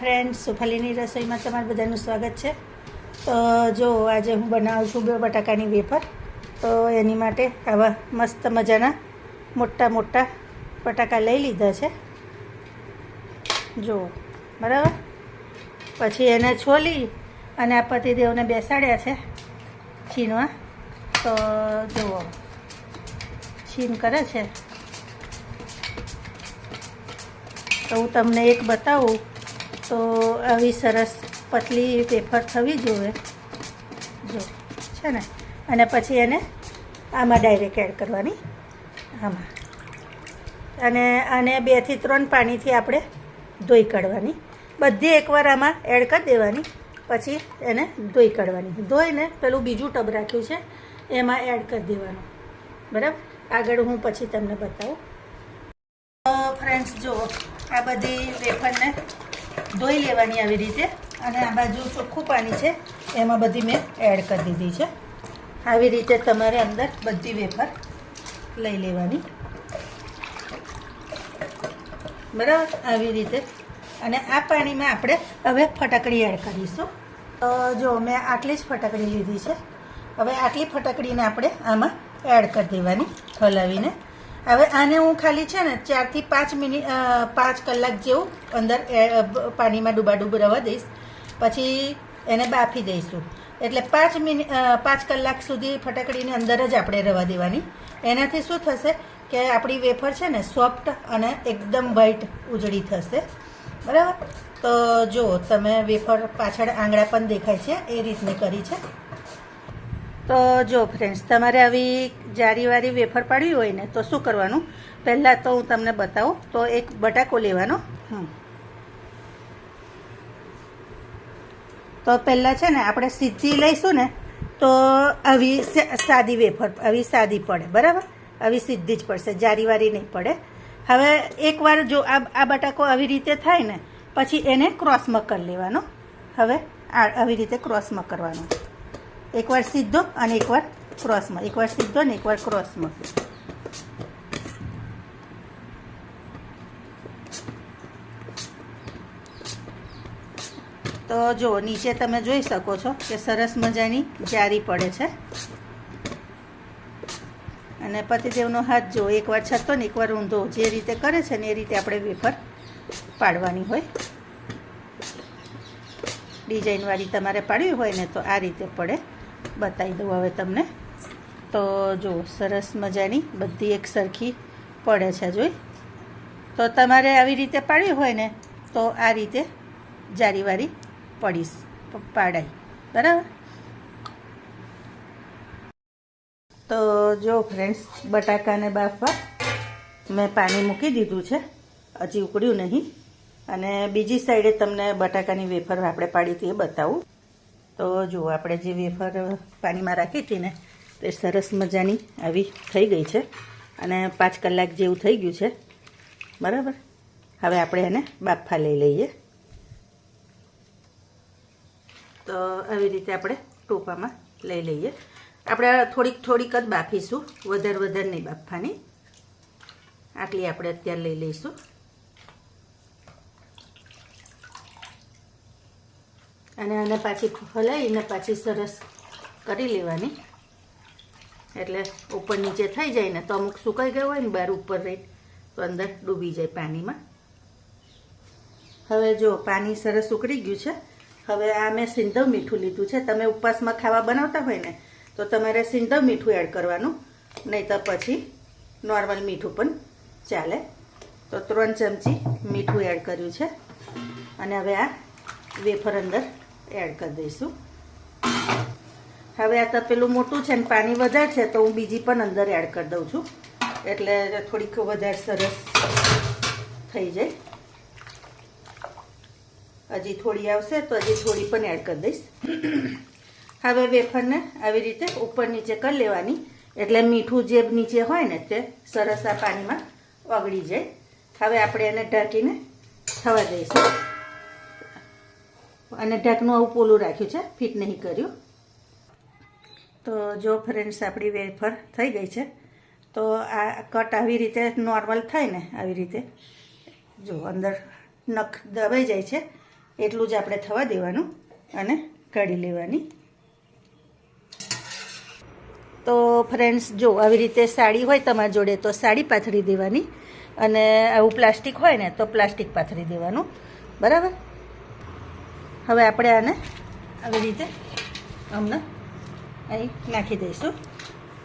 Friends, સુફાલીની રસોઈમાં તમારું બધાનું સ્વાગત છે. તો જો આજે હું બનાવું છું બટાકાની વેફર. તો એની માટે આવા મસ્ત મજાના મોટા મોટા બટાકા લઈ લીધા છે. જો બરાબર. પછી એને છોલી અને આ પતિદેવને બેસાડ્યા છે છીનવા. તો જુઓ છીન કરે છે. તો હું તમને એક બતાવું. તો આવી સરસ પતલી વેફર થવી જોઈએ, જો છે ને. અને પછી એને આમાં ડાયરેક્ટ એડ કરવાની, આમાં. અને આને 2 થી 3 પાણીથી આપણે ધોઈ કાઢવાની. બધી એકવાર આમાં એડ કરી દેવાની, પછી એને ધોઈ કાઢવાની. ધોઈને પેલું બીજું ટબ રાખ્યું છે એમાં એડ કરી દેવાનું, બરાબર. આગળ હું પછી તમને બતાવું. તો ફ્રેન્ડ્સ જુઓ, આ બધી વેફરને ધોઈ લેવાની આવી રીતે. અને આ બાજુ ચોખ્ખું પાણી છે એમાં બધી મેં એડ કરી દીધી છે. આવી રીતે તમારે અંદર બધી વેફર લઈ લેવાની, બરાબર. આવી રીતે. અને આ પાણીમાં આપણે હવે ફટાકડી એડ કરીશું. તો જો મેં આટલી જ ફટાકડી લીધી છે. હવે આટલી ફટાકડીને આપણે આમાં એડ કરી દેવાની હલાવીને. હવે આને હું ખાલી છે ને 4 થી 5 મિનિટ 5 કલાક જેવું અંદર પાણીમાં ડૂબાડૂબ રહેવા દઈશ. પછી એને બાફી દઈશું. એટલે 5 કલાક સુધી ફટાકડીની અંદર જ આપણે રહેવા દેવાની. એનાથી શું થશે કે આપણી વેફર છે ને સોફ્ટ અને એકદમ વ્હાઈટ ઉજળી થશે, બરાબર. તો જો તમે વેફર પાછળ આંગળા પણ દેખાય છે એ રીતની કરી છે. તો જો ફ્રેન્ડ્સ, તમારે આવી જારીવાળી વેફર પાડવી હોય ને તો શું કરવાનું, પહેલાં તો હું તમને બતાવું. તો એક બટાકો લેવાનો. તો પહેલાં છે ને આપણે સીધી લઈશું ને તો આવી સાદી વેફર, આવી સાદી પડે, બરાબર. આવી સીધી જ પડશે, જારીવાળી નહીં પડે. હવે એકવાર જો આ બટાકો આવી રીતે થાય ને પછી એને ક્રોસમાં કરી લેવાનો. હવે આવી રીતે ક્રોસમાં કરવાનો. એકવાર સીધો અને એકવાર ક્રોસમાં, એકવાર સીધો ને એકવાર ક્રોસમાં. તો જો નીચે તમે જોઈ શકો છો કે સરસ મજાની જારી પડે છે. અને પતિદેવનો હાથ જો એકવાર છતો ને એકવાર ઊંધો, જે રીતે કરે છે ને એ રીતે આપણે વેફર પાડવાની હોય. ડિઝાઇનવાળી તમારે પાડવી હોય ને તો આ રીતે પડે. બતાવી દઉં હવે તમને. તો જો સરસ મજાની બધી એક સરખી પડે છે, જોઈ. તો તમારે આવી રીતે પાડવી હોય ને તો આ રીતે જારીવાળી પાડાય, બરાબર. તો જો ફ્રેન્ડ્સ, બટાકાને બાફવા મેં પાણી મૂકી દીધું છે, હજી ઉકળ્યું નહીં. અને બીજી સાઈડે તમને બટાકાની વેફર આપણે પાડી હતી એ બતાવું. તો જુઓ, આપણે જે વેફર પાણીમાં રાખી હતી ને તે સરસ મજાની આવી થઈ ગઈ છે. અને 5 કલાક જેવું થઈ ગયું છે, બરાબર. હવે આપણે એને બાફા લઈ લઈએ. તો આવી રીતે આપણે ટોપામાં લઈ લઈએ. આપણે થોડીક જ બાફીશું, વધારે નહીં બાફવાની. આટલી આપણે અત્યારે લઈ લઈશું. અને આને પાછી હલાવીને પાછી સરસ કરી લેવાની. એટલે ઉપર નીચે થઈ જાય ને તો અમુક સુકાઈ ગયો હોય ને બહાર ઉપર રહી તો અંદર ડૂબી જાય પાણીમાં. હવે જો પાણી સરસ ઉકળી ગયું છે. હવે આ મેં સિંધવ મીઠું લીધું છે. તમે ઉપવાસમાં ખાવા બનાવતા હોય ને તો તમારે સિંધવ મીઠું એડ કરવાનું, નહીં તો પછી નોર્મલ મીઠું પણ ચાલે. તો 3 ચમચી મીઠું એડ કર્યું છે. અને હવે આ વેફર અંદર એડ કરી દઈશું. હવે આ તપેલું મોટું છે ને પાણી વધારે છે તો હું બીજી પણ અંદર એડ કરી દઉં છું, એટલે થોડીક વધારે સરસ થઈ જાય. હજી થોડી આવશે તો હજી થોડી પણ એડ કરી દઈશ. હવે વેફરને આવી રીતે ઉપર નીચે કરી લેવાની, એટલે મીઠું જે નીચે હોય ને તે સરસ આ પાણીમાં ઓગળી જાય. હવે આપણે એને ઢાંકીને થવા દઈશું. અને ઢાંકણું આવું પોલું રાખ્યું છે, ફિટ નહીં કર્યું. તો જો ફ્રેન્ડ્સ, આપણી વેફર થઈ ગઈ છે. તો આ કટ આવી રીતે નોર્મલ થાય ને આવી રીતે જો અંદર નખ દબાઈ જાય છે એટલું જ આપણે થવા દેવાનું અને કાઢી લેવાની. તો ફ્રેન્ડ્સ જો આવી રીતે સાડી હોય તમારી જોડે તો સાડી પાથરી દેવાની, અને આવું પ્લાસ્ટિક હોય ને તો પ્લાસ્ટિક પાથરી દેવાનું. બરાબર. હવે આપણે આને આવી રીતે હમણાં અહીં નાખી દઈશું,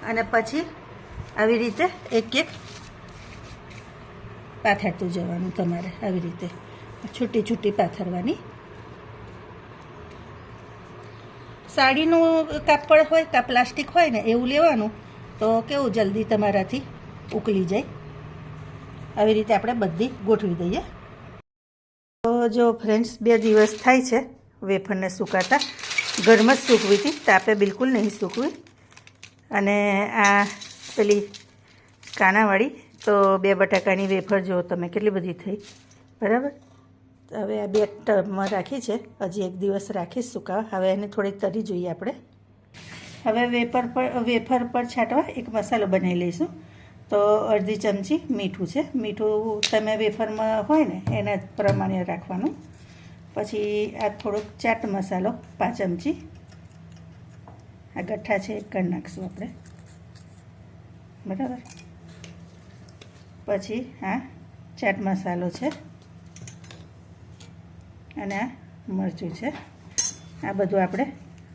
અને પછી આવી રીતે એક એક પાથરતું જવાનું તમારે. આવી રીતે છૂટી છૂટી પાથરવાની. સાડીનું કાપડ હોય કાં પ્લાસ્ટિક હોય ને એવું લેવાનું, તો કેવું જલ્દી તમારાથી ઉકળી જાય. આવી રીતે આપણે બધી ગોઠવી દઈએ. તો જો ફ્રેન્ડ્સ 2 દિવસ થાય છે વેફરને સુકાતા. ઘરમાં જ સૂકવી હતી, તાપે બિલકુલ નહીં સૂકવી. અને આ પેલી કાનાવાળી તો 2 બટાકાની વેફર જો તમે કેટલી બધી થઈ. બરાબર. હવે આ 2 ટબમાં રાખી છે, હજી 1 દિવસ રાખીશ સુકાવા. હવે એને થોડીક તરી જોઈએ આપણે. હવે વેફર પર છાંટવા એક મસાલો બનાવી લઈશું. તો અડધી ચમચી મીઠું છે. મીઠું તમે વેફરમાં હોય ને એના પ્રમાણે રાખવાનું. પછી આ થોડોક ચાટ મસાલો 5 ચમચી. આ ગઠ્ઠા છે એ કરી નાખીશું આપણે. બરાબર. પછી આ ચાટ મસાલો છે, અને આ મરચું છે. આ બધું આપણે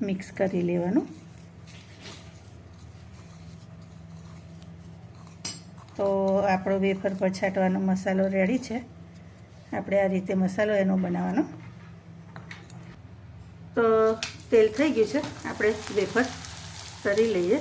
મિક્સ કરી લેવાનું. તો આપણો વેફર પર છાંટવાનો મસાલો રેડી છે. આપણે આ રીતે મસાલો એનો બનાવવાનો. તો તેલ થઈ ગયું છે, આપણે વેફર તળી લઈએ.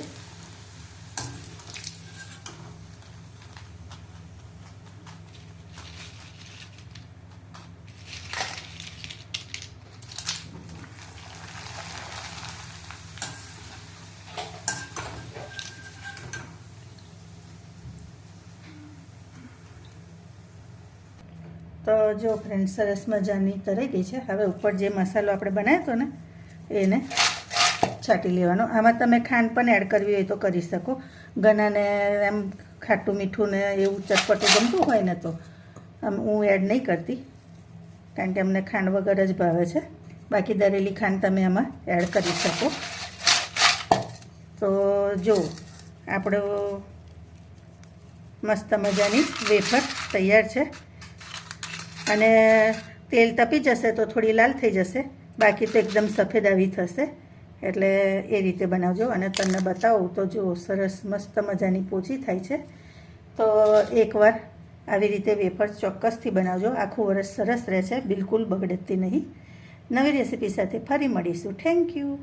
તો જો ફ્રેન્ડ સરસ મજાની તરાઈ ગઈ છે. હવે ઉપર જે મસાલો આપણે બનાવ્યો હતો ને એને છાંટી લેવાનો. આમાં તમે ખાંડ પણ એડ કરવી હોય તો કરી શકો. ઘણાને એમ ખાટું મીઠું ને એવું ચટપટું ગમતું હોય ને તો હું એડ નહીં કરતી, કારણ કે અમને ખાંડ વગર જ ભાવે છે. બાકી દરેલી ખાંડ તમે આમાં એડ કરી શકો. તો જો આપણો મસ્ત મજાની વેફર તૈયાર છે. અને તેલ તપી જશે તો થોડી લાલ થઈ જશે, બાકી તો એકદમ સફેદ આવી થશે. એટલે એ રીતે બનાવજો. અને તમને બતાવું તો જો સરસ મસ્ત મજાની પોચી થાય છે. તો એકવાર આવી રીતે વેફર ચોક્કસથી બનાવજો. આખું વરસ સરસ રહે છે, બિલકુલ બગડતી નહીં. નવી રેસીપી સાથે ફરી મળીશું. Thank you.